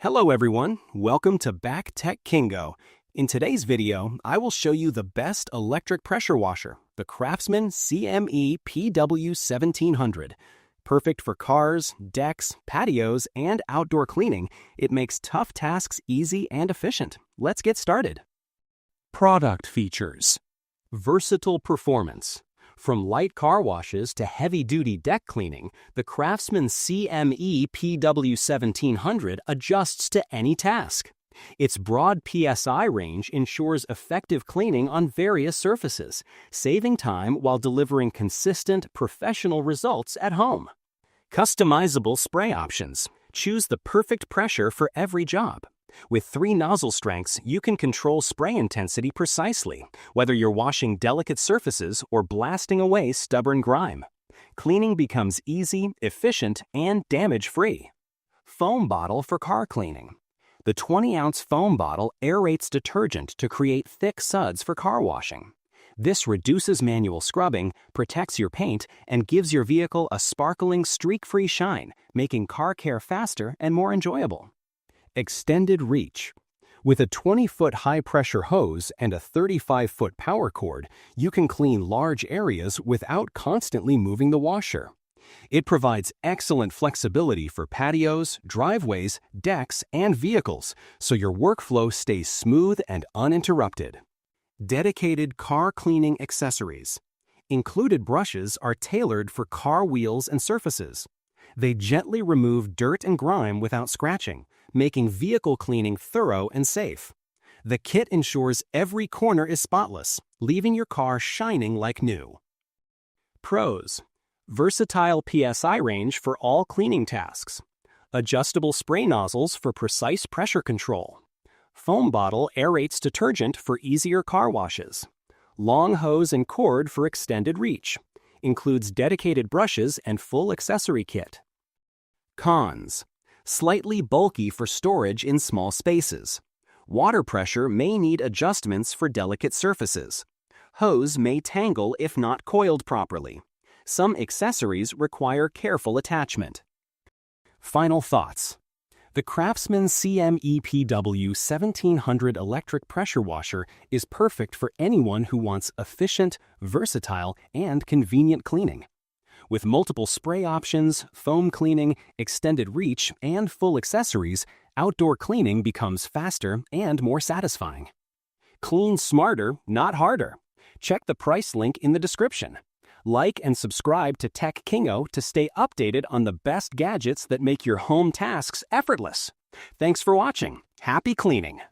Hello everyone, welcome to Back Tech Kingo. In today's video, I will show you the best electric pressure washer, the Craftsman CME PW1700. Perfect for cars, decks, patios, and outdoor cleaning, it makes tough tasks easy and efficient. Let's get started. Product features: versatile performance. From light car washes to heavy-duty deck cleaning, the Craftsman CME PW1700 adjusts to any task. Its broad PSI range ensures effective cleaning on various surfaces, saving time while delivering consistent, professional results at home. Customizable spray options. Choose the perfect pressure for every job. With 3 nozzle strengths, you can control spray intensity precisely, whether you're washing delicate surfaces or blasting away stubborn grime. Cleaning becomes easy, efficient, and damage-free. Foam bottle for car cleaning. The 20-ounce foam bottle aerates detergent to create thick suds for car washing. This reduces manual scrubbing, protects your paint, and gives your vehicle a sparkling, streak-free shine, making car care faster and more enjoyable. Extended reach. With a 20-foot high-pressure hose and a 35-foot power cord, you can clean large areas without constantly moving the washer. It provides excellent flexibility for patios, driveways, decks, and vehicles, so your workflow stays smooth and uninterrupted. Dedicated car cleaning accessories. Included brushes are tailored for car wheels and surfaces. They gently remove dirt and grime without scratching, making vehicle cleaning thorough and safe. The kit ensures every corner is spotless, leaving your car shining like new. Pros: versatile PSI range for all cleaning tasks. Adjustable spray nozzles for precise pressure control. Foam bottle aerates detergent for easier car washes. Long hose and cord for extended reach. Includes dedicated brushes and full accessory kit. Cons: slightly bulky for storage in small spaces. Water pressure may need adjustments for delicate surfaces. Hose may tangle if not coiled properly. Some accessories require careful attachment. Final thoughts. The Craftsman CME PW1700 electric pressure washer is perfect for anyone who wants efficient, versatile, and convenient cleaning. With multiple spray options, foam cleaning, extended reach, and full accessories, outdoor cleaning becomes faster and more satisfying. Clean smarter, not harder. Check the price link in the description. Like and subscribe to Tech Kingo to stay updated on the best gadgets that make your home tasks effortless. Thanks for watching. Happy cleaning!